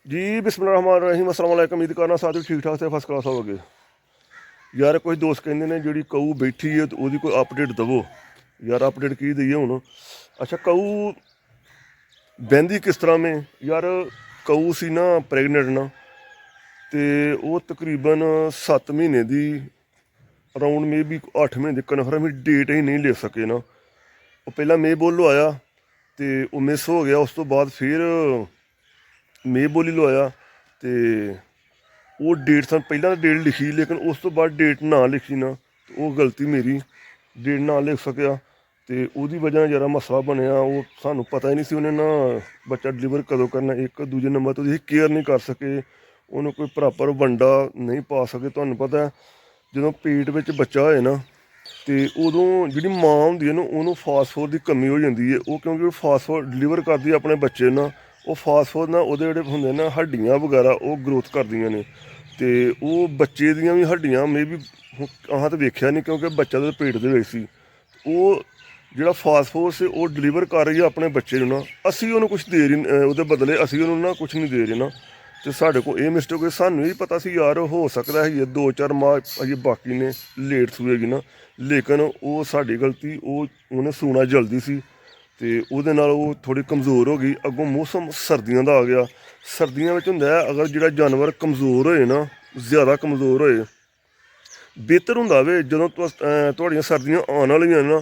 जी बिस्मिल्लाहिर्रहमानिर्रहीम अस्सलाम वालेकुम। उम्मीद करना साथ ठीक ठाक से फर्स्ट क्लास होवोगे। यार कुछ दोस्त कहते ने जी कऊ बैठी है तो वो कोई अपडेट दवो। यार अपडेट की दईए हूँ। अच्छा कऊ बहती किस तरह में यार कऊ सी ना प्रैगनेंट ना तो वो तकरीबन 7 महीने की अराउंड मे बी 8 महीने की कन्फर्म डेट ही नहीं ले सके ना। वो पहला मे बोलो आया तो वो मिस हो गया। उस तो बाद फिर मे बोली लो आया तो वो डेट सन पहला डेट लिखी लेकिन उस तो बाद डेट ना लिखी ना तो वो गलती मेरी डेट ना लिख सकिया तो उसकी वजह जरा मसला बनया। वो सानू पता ही नहीं सी उन्हें ना बच्चा डिलीवर कदों करना। एक दूजे नंबर तो केयर नहीं कर सके, उन्होंने कोई प्रॉपर वंडा नहीं पा सके। तुहानू पता है जो पेट में बच्चा होए ना तो उदों जी माँ होंगी है ना उन्होंने फास्टफोर्ड की कमी हो जाती है। वो क्योंकि फास्टफोर्ड डिलीवर करती है अपने बच्चे ना वो फास्टफोर्ड ना वो जोड़े होंगे ना हड्डियाँ वगैरह वो ग्रोथ करदियाँ ने तो वो बच्चे दियाँ भी हड्डियाँ मे भी अहाँ तो वेख्या नहीं क्योंकि बच्चा तो पेट दे सी वो जोड़ा फास्टफोर्ड से वो डिलीवर कर रही है अपने बच्चे ना असी उन्होंने कुछ दे रही वो बदले असी उन्होंने ना कुछ नहीं दे रहे ना। तो साढ़े को ये मिस्टेक हुई सानू ही पता सी यार हो सकता है ये 2-4 माह अजे बाकी ने लेट सूएगी ना लेकिन वो साड़ी गलती वो उन्हें सूना जल्दी सी तो वो थोड़ी कमज़ोर हो गई। अगों मौसम सर्दियों का आ गया। सर्दियों में होंगे अगर जो जानवर कमज़ोर होए ना ज़्यादा कमज़ोर होए बेहतर होंगे वे जो थोड़ियाँ सर्दियाँ आने वाली ना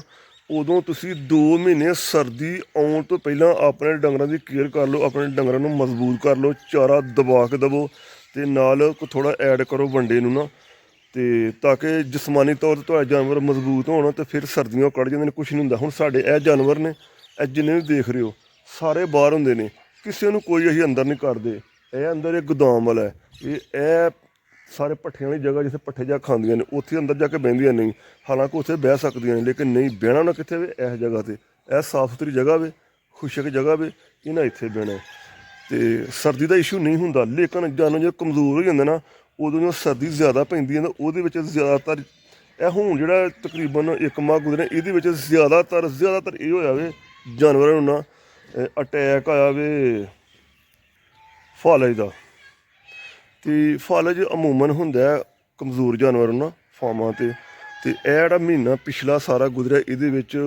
उदों तुसी 2 महीने सर्दी आने तो पहला अपने डंगरों की केयर कर लो, अपने डंगरों को मजबूत कर लो, चारा दबा के दवो तो नाल थोड़ा ऐड करो वंडे ना तो ताकि जिसमानी तौर पर तो जानवर मजबूत होना तो फिर सर्दियों कड़ जाते हैं। कुछ नहीं होंगे। हुण साडे ए जानवर ने जिन्हें भी देख रहे हो सारे बाहर होंगे ने किसी को कोई असीं अंदर नहीं करते। यह अंदर एक गोदाम वाला है ये सारे पट्ठे वाली जगह जिसे पट्ठे जा खांदियां ने उत्थे अंदर जाके बहदियां नहीं। हालांकि उत्थे बह सकदियां ने लेकिन नहीं बहना ना कितने वे इस जगह पर यह साफ सुथरी जगह वे खुशक जगह वे इन्हें इत्थे बहना तो सर्दी का इशू नहीं होंगे। लेकिन जानवर जो कमज़ोर हो जाते ना उदों जो सर्दी ज़्यादा पैंदी है ना वो ज़्यादातर यह हूँ जो तकरीबन 1 माह गुजरे ये ज़्यादातर ये होया वे जानवरों ना अटैक आया वे फालज का। तो फालज अमूमन होंगे कमज़ोर जानवर ना फार्मां ते यह महीना पिछला सारा गुजरिया ये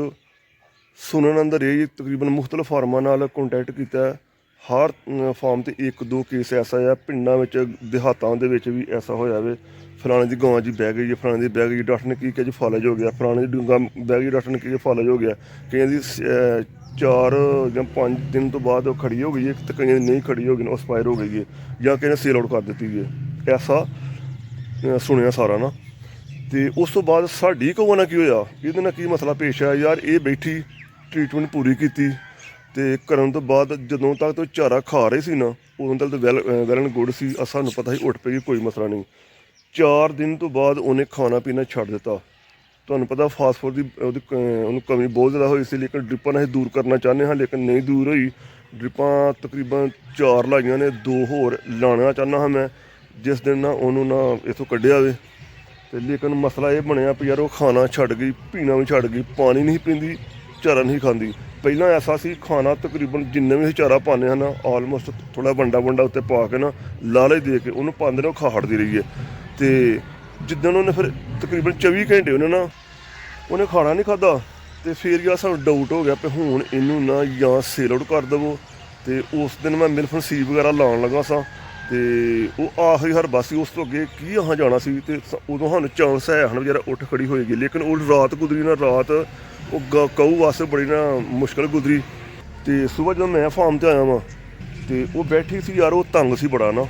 सुनने अंदर ये तकरीबन मुख्तलिफ फार्मां नाल कॉन्टैक्ट किया। हर फार्म से 1-2 केस ऐसा है पिंडा देहातों के भी ऐसा होया वे फलाने की गां जी बह गई है, फलाने की बह गई, डॉक्टर ने की किया जी फालज हो गया, फलाने की गां बह गई, डॉक्टर ने की फालज हो गया। कई 4 या 5 दिन तो बाद खड़ी हो गई है तो कई नहीं खड़ी हो गई एक्सपायर हो गई है या किसी ने सेल आउट कर दी है। ऐसा सुनिया सारा ना तो उस तो बाद साड़ी कौ ना की होया ये की मसला पेश आया। यार ये बैठी ट्रीटमेंट पूरी की तो करन तो बाद जदों तक तो चारा खा रही सी ना उदों तक तो वैल एंड गुड सी सानू पता ही उठ पेगी कोई मसला नहीं। 4 दिन तो बाद उन्हें खाना पीना छड्ड दिता। तुहानू पता फास्टफूड की कमी बहुत ज़्यादा हुई सी लेकिन ड्रिपां असीं दूर करना चाहते हाँ लेकिन नहीं दूर हुई। ड्रिपां तकरीबन 4 लाइयां ने 2 होर लाना चाहना हाँ मैं जिस दिन ना उन्होंने ना इथों कढ़िया वे तो लेकिन मसला ये बनया भी यार वो खाना छड्ड गई, पीना भी छड्ड गई, पानी नहीं पींदी, चारा नहीं खाती। पहला ऐसा सी खाना तकरीबन जिन्ने भी चारा पाने हैं ना आलमोस्ट थोड़ा वंडा उत्ते पा के ना लालच दे के उन्होंने पाते ने खा हटती रही है। तो जिदन उन्हें फिर तकरीबन 24 घंटे उन्हें खाना नहीं खादा तो फिर यार सानू डाउट हो गया भी हुण इनू ना या सेल आउट कर देवो। तो उस दिन मैं मिल्फन सी वगैरह लाने लगा सा तो वो आखिरी हर बस उस तो अगे की अहाँ जाना सी तो उदों सानू चांस है हन बेचारा उठ खड़ी होएगी लेकिन वो रात गुजरी ना रात वो कऊ वास्ते बड़ी ना मुश्किल गुजरी। तो सुबह जो मैं फार्म से आया वहाँ तो वो बैठी सी यार वो तंग सी बड़ा ना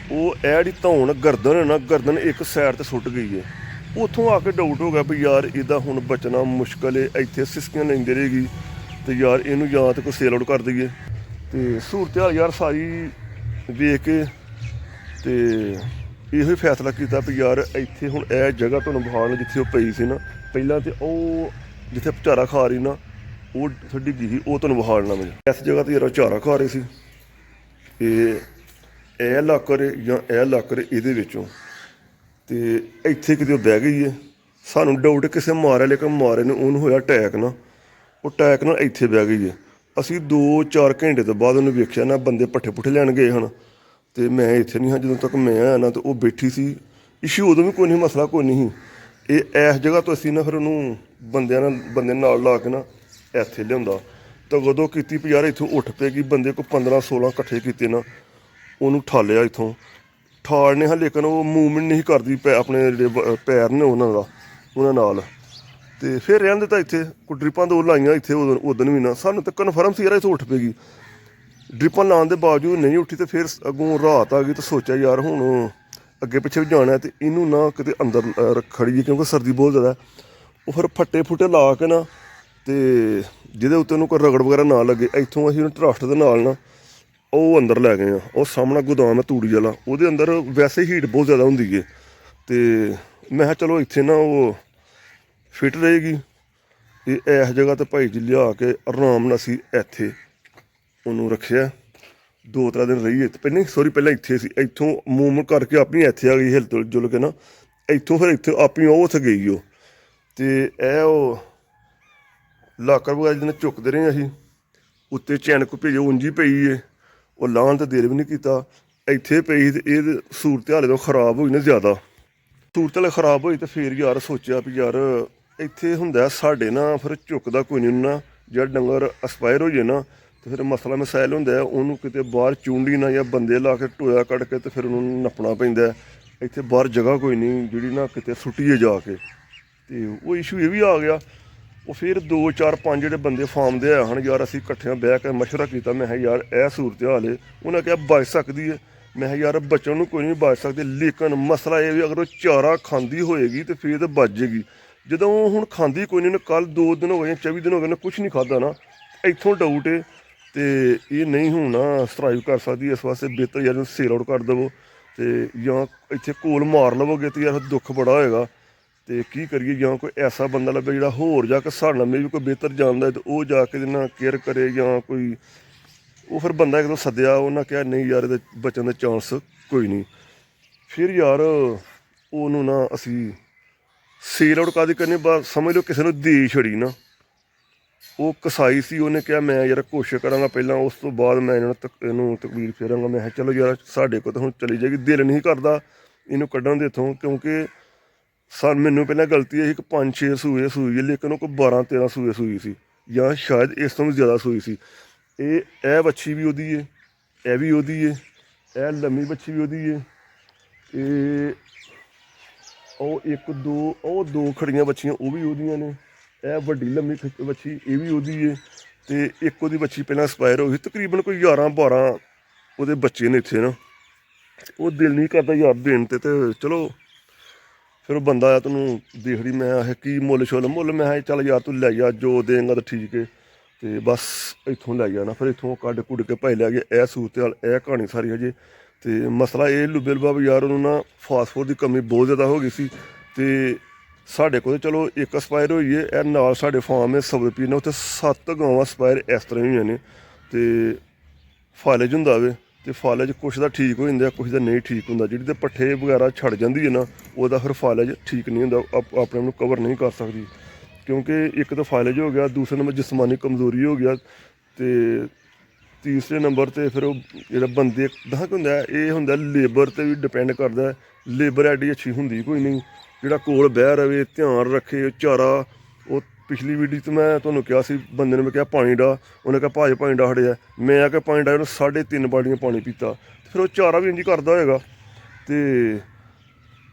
वो जी धौन गर्दन है ना गर्दन एक सैड तो सुट गई है। उतों आके डाउट हो गया भी यार इदा हुण बचना मुश्किल है इत्थे सिसकियां लेंदी रहेगी तो यार इनू या तो कोई सेल आउट कर दईए। तो सूरत हाल यार सारी वेख के तो यो फैसला किया भी यार इत्थे हुण यह जगह तुहानूं विखाण जिथे वो पई सी ना पहलां तो वो जिथे चारा खा रही ना वो डिग्गी ही वो तुहानूं विखाणना मैं इस जगह तो यार चारा खा रहे सी ਇਹ ਲਾਕਰ ਜਾਂ ਇਹ ਲਾਕਰ ਇਹਦੇ ਵਿੱਚੋਂ ਤੇ ਇੱਥੇ ਕਿਤੇ ਬਹਿ ਗਈ ਹੈ। ਸਾਨੂੰ ਡਾਊਟ ਕਿਸੇ ਮਾਰਿਆ ਲੇਕਿਨ ਮਾਰੇ ਨੇ ਉਹਨੂੰ ਹੋਇਆ ਅਟੈਕ ਨਾ ਉਹ ਅਟੈਕ ਨਾਲ ਇੱਥੇ ਬਹਿ ਗਈ ਹੈ। ਅਸੀਂ 2-4 ਘੰਟੇ ਤੋਂ ਬਾਅਦ ਉਹਨੂੰ ਵੇਖਿਆ ਨਾ ਬੰਦੇ ਪੱਠੇ ਪੁੱਠੇ ਲੈਣ ਗਏ ਹਨ ਤੇ ਮੈਂ ਇੱਥੇ ਨਹੀਂ ਹਾਂ। ਜਦੋਂ ਤੱਕ ਮੈਂ ਆਇਆ ਨਾ ਤੇ ਉਹ ਬੈਠੀ ਸੀ। ਇਸ਼ੂ ਉਦੋਂ ਵੀ ਕੋਈ ਨਹੀਂ, ਮਸਲਾ ਕੋਈ ਨਹੀਂ ਸੀ। ਇਹ ਇਸ ਜਗ੍ਹਾ ਤੋਂ ਅਸੀਂ ਨਾ ਫਿਰ ਉਹਨੂੰ ਬੰਦੇ ਨਾਲ ਲਾ ਕੇ ਨਾ ਇੱਥੇ ਲਿਆਉਂਦਾ। ਤਾਂ ਉਦੋਂ ਕੀਤੀ ਵੀ ਯਾਰ ਇੱਥੋਂ ਉੱਠ ਪਏਗੀ। ਬੰਦੇ ਕੋ 15-16 ਇਕੱਠੇ ਕੀਤੇ ਨਾ, ਉਹਨੂੰ ਠਾਲਿਆ ਇੱਥੋਂ। ਠਾਲਨੇ ਹਾਂ ਲੇਕਿਨ ਉਹ ਮੂਵਮੈਂਟ ਨਹੀਂ ਕਰਦੀ ਆਪਣੇ ਜਿਹੜੇ ਪੈਰ ਨੇ ਉਹਨਾਂ ਨਾਲ। ਤੇ ਫਿਰ ਰਹਿਣ ਦਿੱਤਾ ਇੱਥੇ। ਕੋਈ ਡਰਿਪਾਂ ਦੋ ਲਾਈਆਂ ਇੱਥੇ ਉਦੋਂ ਵੀ ਨਾ। ਸਾਨੂੰ ਤਾਂ ਕਨਫਰਮ ਸੀ ਯਾਰ ਇੱਥੋਂ ਉੱਠ ਪਏਗੀ। ਡਰਿਪਾਂ ਲਾਉਣ ਦੇ ਬਾਵਜੂਦ ਨਹੀਂ ਉੱਠੀ। ਤੇ ਫਿਰ ਅੱਗੋਂ ਰਾਤ ਆ ਗਈ ਤਾਂ ਸੋਚਿਆ ਯਾਰ ਹੁਣ ਅੱਗੇ ਪਿੱਛੇ ਵੀ ਜਾਣਾ ਤੇ ਇਹਨੂੰ ਨਾ ਕਿਤੇ ਅੰਦਰ ਖੜੀਏ, ਕਿਉਂਕਿ ਸਰਦੀ ਬਹੁਤ ਜ਼ਿਆਦਾ। ਉਹ ਫਿਰ ਫੱਟੇ ਫੁੱਟੇ ਲਾ ਕੇ ਨਾ ਤੇ ਜਿਹਦੇ ਉੱਤੇ ਉਹਨੂੰ ਕੋਈ ਰਗੜ ਵਗੈਰਾ ਨਾ ਲੱਗੇ, ਇੱਥੋਂ ਅਸੀਂ ਉਹਨੂੰ ਟਰੱਸਟ ਦੇ ਨਾਲ ਨਾ ਉਹ ਅੰਦਰ ਲੈ ਗਏ ਆ। ਉਹ ਸਾਹਮਣਾ ਗੋਦਾਮ ਹੈ ਤੂੜੀ ਵਾਲਾ, ਉਹਦੇ ਅੰਦਰ ਵੈਸੇ ਹੀਟ ਬਹੁਤ ਜ਼ਿਆਦਾ ਹੁੰਦੀ ਹੈ। ਤੇ ਮੈਂ ਕਿਹਾ ਚਲੋ ਇੱਥੇ ਨਾ ਉਹ ਫਿੱਟ ਰਹੇਗੀ। ਇਹ ਇਸ ਜਗ੍ਹਾ 'ਤੇ ਭਾਈ ਜੀ ਲਿਆ ਕੇ ਆਰਾਮ ਨਾਲ ਅਸੀਂ ਇੱਥੇ ਉਹਨੂੰ ਰੱਖਿਆ। 2-3 ਦਿਨ ਰਹੀ ਪਹਿਲਾਂ ਇੱਥੇ ਸੀ। ਇੱਥੋਂ ਮੂਵਮੈਂਟ ਕਰਕੇ ਆਪਣੀ ਇੱਥੇ ਆ ਗਈ ਹਿਲ ਜੁਲ ਕੇ ਨਾ। ਇੱਥੋਂ ਫਿਰ ਇੱਥੇ ਆਪਣੀ ਉਹ ਉੱਥੇ ਗਈ ਉਹ। ਤੇ ਇਹ ਉਹ ਲਾਕਰ ਵਗੈਰਾ ਜਿਹਨੇ ਚੁੱਕਦੇ ਰਹੇ ਅਸੀਂ, ਉੱਤੇ ਚੈਨਕ ਭੇਜੋ ਉਂਝੀ ਪਈ ਏ। ਉਹ ਲਾਹਣ ਤਾਂ ਦੇਰ ਵੀ ਨਹੀਂ ਕੀਤਾ, ਇੱਥੇ ਪਈ। ਤੇ ਇਹ ਸੂਰਤ ਹਾਲੇ ਤੋਂ ਖਰਾਬ ਹੋਈ ਨਾ ਜ਼ਿਆਦਾ। ਸੂਰਤ ਹਾਲੇ ਖਰਾਬ ਹੋਈ ਤੇ ਫਿਰ ਯਾਰ ਸੋਚਿਆ ਵੀ ਯਾਰ ਇੱਥੇ ਹੁੰਦਾ ਸਾਡੇ ਨਾ ਫਿਰ ਝੁਕਦਾ ਕੋਈ ਨਹੀਂ ਨਾ। ਜਿਹੜਾ ਡੰਗਰ ਐਕਸਪਾਇਰ ਹੋ ਜਾਏ ਨਾ ਤੇ ਫਿਰ ਮਸਲਾ ਮਸਾਇਲ ਹੁੰਦਾ। ਉਹਨੂੰ ਕਿਤੇ ਬਾਹਰ ਚੂੰਡੀ ਨਾ ਜਾਂ ਬੰਦੇ ਲਾ ਕੇ ਟੋਇਆ ਕੱਢ ਕੇ ਤੇ ਫਿਰ ਉਹਨੂੰ ਨੱਪਣਾ ਪੈਂਦਾ। ਇੱਥੇ ਬਾਹਰ ਜਗ੍ਹਾ ਕੋਈ ਨਹੀਂ ਜਿਹੜੀ ਨਾ ਕਿਤੇ ਸੁੱਟੀਏ ਜਾ ਕੇ। ਤੇ ਉਹ ਇਸ਼ੂ ਇਹ ਵੀ ਆ ਗਿਆ। ਉਹ ਫਿਰ 2-4-5 ਜਿਹੜੇ ਬੰਦੇ ਫਾਰਮ ਦੇ ਆਏ ਹਨ ਯਾਰ, ਅਸੀਂ ਇਕੱਠਿਆਂ ਬਹਿ ਕੇ ਮਸ਼ਵਰਾ ਕੀਤਾ। ਮੈਂ ਕਿਹਾ ਯਾਰ ਇਹ ਸੂਰਤ ਹਾਲ ਹੈ। ਉਹਨਾਂ ਕਿਹਾ ਬਚ ਸਕਦੀ ਹੈ। ਮੈਂ ਕਿਹਾ ਯਾਰ ਬਚਣ ਨੂੰ ਕੋਈ ਨਹੀਂ ਬਚ ਸਕਦੇ, ਲੇਕਿਨ ਮਸਲਾ ਇਹ ਵੀ ਅਗਰ ਉਹ ਚਾਰਾ ਖਾਂਦੀ ਹੋਏਗੀ ਤੇ ਫਿਰ ਤਾਂ ਬਚ ਜੇਗੀ। ਜਦੋਂ ਹੁਣ ਖਾਂਦੀ ਕੋਈ ਨਹੀਂ, ਉਹਨੇ ਕੱਲ੍ਹ 2 ਦਿਨ ਹੋ ਗਏ 24 ਦਿਨ ਹੋ ਗਏ ਨੇ ਕੁਛ ਨਹੀਂ ਖਾਧਾ ਨਾ। ਇੱਥੋਂ ਡਾਊਟ ਹੈ ਤੇ ਇਹ ਨਹੀਂ ਹੁਣ ਨਾ ਸਰਵਾਈਵ ਕਰ ਸਕਦੀ। ਇਸ ਵਾਸਤੇ ਬਿਹਤਰ ਯਾਰ ਸੇਲ ਆਊਟ ਕਰ ਦੇਵੋ ਤੇ ਜਾਂ ਇੱਥੇ ਕੋਲ ਮਾਰ ਲਵੋਗੇ ਤੇ ਯਾਰ ਦੁੱਖ ਬੜਾ ਹੋਏਗਾ। ਤੇ ਕੀ ਕਰੀਏ, ਜਾਂ ਕੋਈ ਐਸਾ ਬੰਦਾ ਲੱਭੇ ਜਿਹੜਾ ਹੋਰ ਜਾ ਕੇ ਸਾਡੇ ਨਾਲ ਵੀ ਕੋਈ ਬਿਹਤਰ ਜਾਣਦਾ ਤੇ ਉਹ ਜਾ ਕੇ ਇਹਦੇ ਨਾਲ ਕੇਅਰ ਕਰੇ। ਜਾਂ ਕੋਈ ਉਹ ਫਿਰ ਬੰਦਾ ਇੱਕਦਮ ਸੱਦਿਆ, ਉਹਨਾਂ ਕਿਹਾ ਨਹੀਂ ਯਾਰ ਇਹਦੇ ਬਚਣ ਦਾ ਚਾਂਸ ਕੋਈ ਨਹੀਂ। ਫਿਰ ਯਾਰ ਉਹਨੂੰ ਨਾ ਅਸੀਂ ਸੇਲ ਆਊਟ ਕਾਹਦੀ ਕਰਨੀ, ਬਸ ਸਮਝ ਲਓ ਕਿਸੇ ਨੂੰ ਦੇ ਛੜੀ ਨਾ। ਉਹ ਕਸਾਈ ਸੀ, ਉਹਨੇ ਕਿਹਾ ਮੈਂ ਯਾਰ ਕੋਸ਼ਿਸ਼ ਕਰਾਂਗਾ ਪਹਿਲਾਂ, ਉਸ ਤੋਂ ਬਾਅਦ ਮੈਂ ਇਹਨੂੰ ਤਕਬੀਰ ਫੇਰਾਂਗਾ। ਮੈਂ ਕਿਹਾ ਚਲੋ ਯਾਰ ਸਾਡੇ ਕੋਲ ਤਾਂ ਹੁਣ ਚਲੀ ਜਾਏਗੀ। ਦਿਲ ਨਹੀਂ ਕਰਦਾ ਇਹਨੂੰ ਕੱਢਣ ਦੇ ਇੱਥੋਂ, ਕਿਉਂਕਿ ਮੈਨੂੰ ਪਹਿਲਾਂ ਗਲਤੀ ਹੈ ਕਿ 5-6 ਸੂਏ ਸੂਈ ਹੈ, ਲੇਕਿਨ ਉਹ ਕੋਈ 12-13 ਸੂਏ ਸੂਈ ਸੀ ਜਾਂ ਸ਼ਾਇਦ ਇਸ ਤੋਂ ਵੀ ਜ਼ਿਆਦਾ ਸੂਈ ਸੀ। ਇਹ ਵੱਛੀ ਵੀ ਉਹਦੀ ਹੈ, ਇਹ ਵੀ ਉਹਦੀ ਹੈ, ਇਹ ਲੰਮੀ ਵੱਛੀ ਵੀ ਉਹਦੀ ਹੈ। ਇਹ ਉਹ 2 ਖੜੀਆਂ ਵੱਛੀਆਂ ਉਹ ਵੀ ਉਹਦੀਆਂ ਨੇ। ਇਹ ਵੱਡੀ ਲੰਮੀ ਵੱਛੀ ਇਹ ਵੀ ਉਹਦੀ ਹੈ। ਤੇ ਇੱਕ ਉਹਦੀ ਵੱਛੀ ਪਹਿਲਾਂ ਐਕਸਪਾਇਰ ਹੋ ਗਈ। ਤਕਰੀਬਨ ਕੋਈ 11-12 ਉਹਦੇ ਬੱਚੇ ਨੇ ਇੱਥੇ ਨਾ। ਉਹ ਦਿਲ ਨਹੀਂ ਕਰਦਾ ਯਾਰ ਦੇਣ ਤੇ ਚਲੋ ਫਿਰ ਉਹ ਬੰਦਾ ਆਇਆ ਤੈਨੂੰ ਦੇਖ ਰਹੀ। ਮੈਂ ਆਹ ਕੀ ਮੁੱਲ ਮੈਂ ਕਿਹਾ ਚੱਲ ਯਾਰ ਤੂੰ ਲੈ ਜਾ, ਜੋ ਦੇਂਗਾ ਤਾਂ ਠੀਕ ਹੈ। ਤੇ ਬਸ ਇੱਥੋਂ ਲੈ ਗਿਆ ਨਾ। ਫਿਰ ਇੱਥੋਂ ਕੱਢ ਕੁੱਢ ਕੇ ਭਾਈ ਲੈ ਗਏ। ਇਹ ਸੂਰਤ ਹਾਲ, ਇਹ ਕਹਾਣੀ ਸਾਰੀ ਹਜੇ। ਤੇ ਮਸਲਾ ਇਹ ਲੁਬੇ ਲੁਬਾ ਯਾਰ ਉਹਨੂੰ ਨਾ ਫਾਸਟ ਦੀ ਕਮੀ ਬਹੁਤ ਜ਼ਿਆਦਾ ਹੋ ਗਈ ਸੀ। ਤੇ ਸਾਡੇ ਕੋਲ ਚਲੋ ਇੱਕ ਐਕਸਪਾਇਰ ਹੋਈ ਹੈ। ਇਹ ਨਾਲ ਸਾਡੇ ਫਾਰਮ ਹੈ ਸਬਜ਼ਪੀਰ ਨੇ, ਉੱਥੇ 7 ਗਾਵਾਂ ਐਕਸਪਾਇਰ ਇਸ ਤਰ੍ਹਾਂ ਹੀ ਹੋਈਆਂ ਨੇ। ਤੇ ਫਾਲਜ ਹੁੰਦਾ ਵੇ ਤੇ ਫਾਲਜ ਕੁਛ ਦਾ ਠੀਕ ਹੋ ਜਾਂਦਾ, ਕੁਛ ਦਾ ਨਹੀਂ ਠੀਕ ਹੁੰਦਾ। ਜਿਹੜੀ ਤੇ ਪੱਠੇ ਵਗੈਰਾ ਛੱਡ ਜਾਂਦੀ ਹੈ ਨਾ, ਉਹਦਾ ਫਿਰ ਫਾਲਜ ਠੀਕ ਨਹੀਂ ਹੁੰਦਾ, ਆਪਣੇ ਨੂੰ ਕਵਰ ਨਹੀਂ ਕਰ ਸਕਦੀ। ਕਿਉਂਕਿ ਇੱਕ ਤਾਂ ਫਾਲਜ ਹੋ ਗਿਆ, ਦੂਸਰੇ ਨੰਬਰ ਜਿਸਮਾਨੀ ਕਮਜ਼ੋਰੀ ਹੋ ਗਿਆ, ਤੇ ਤੀਸਰੇ ਨੰਬਰ 'ਤੇ ਫਿਰ ਉਹ ਜਿਹੜਾ ਬੰਦੇ ਦਾ ਹੁੰਦਾ ਇਹ ਹੁੰਦਾ ਲੇਬਰ 'ਤੇ ਵੀ ਡਿਪੈਂਡ ਕਰਦਾ। ਲੇਬਰ ਐਡੀ ਅੱਛੀ ਹੁੰਦੀ ਕੋਈ ਨਹੀਂ ਜਿਹੜਾ ਕੋਲ ਬਹਿ ਰਵੇ, ਧਿਆਨ ਰੱਖੇ ਚਾਰਾ। ਉਹ ਪਿਛਲੀ ਵੀਡੀਓ 'ਚ ਮੈਂ ਤੁਹਾਨੂੰ ਕਿਹਾ ਸੀ, ਬੰਦੇ ਨੇ ਮੈਂ ਕਿਹਾ ਪਾਣੀ ਡਾ, ਉਹਨੇ ਕਿਹਾ ਭਾਜ ਪਾਣੀ ਡਾ ਹੜਿਆ। ਮੈਂ ਆ ਕੇ ਪਾਣੀ ਡਾ ਉਹਨੂੰ 3.5 ਬਾਲਟੀਆਂ ਪਾਣੀ ਪੀਤਾ। ਫਿਰ ਉਹ ਚਾਰਾ ਵੀ ਇੰਝ ਕਰਦਾ ਹੋਏਗਾ। ਤੇ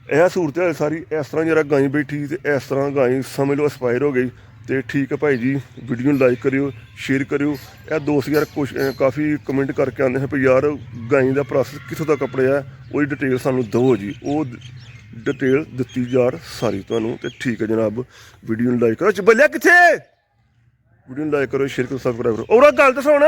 ਇਹ ਸੂਰਤ ਹੈ ਸਾਰੀ ਇਸ ਤਰ੍ਹਾਂ। ਜਿਹੜਾ ਗਾਂ ਬੈਠੀ ਤੇ ਇਸ ਤਰ੍ਹਾਂ ਗਾਂ ਸਮਝ ਲਓ ਐਕਸਪਾਇਰ ਹੋ ਗਈ। ਤੇ ਠੀਕ ਹੈ ਭਾਈ ਜੀ, ਵੀਡੀਓ ਨੂੰ ਲਾਈਕ ਕਰਿਓ, ਸ਼ੇਅਰ ਕਰਿਓ। ਇਹ ਦੋਸਤ ਯਾਰ ਕਾਫੀ ਕਮੈਂਟ ਕਰਕੇ ਆਉਂਦੇ ਹੈ ਵੀ ਯਾਰ ਗਾਂ ਦਾ ਪ੍ਰੋਸੈਸ ਕਿੱਥੋਂ ਤੱਕ ਆਪਣਿਆ, ਉਹਦੀ ਡਿਟੇਲ ਸਾਨੂੰ ਦਿਓ ਜੀ। ਉਹ ਡਿਟੇਲ ਦਿੱਤੀ ਯਾਰ ਸਾਰੀ ਤੁਹਾਨੂੰ। ਤੇ ਠੀਕ ਹੈ ਜਨਾਬ, ਵੀਡੀਓ ਨੂੰ ਲਾਈਕ ਕਰੋ। ਬੱਲਿਆ ਕਿੱਥੇ? ਵੀਡੀਓ ਨੂੰ ਲਾਈਕ ਕਰੋ, ਸ਼ੇਅਰ ਕਰੋ, ਸਬਸਕ੍ਰਾਈਬ ਕਰੋ। ਔਰ ਗੱਲ ਤਾਂ ਸੁਣ।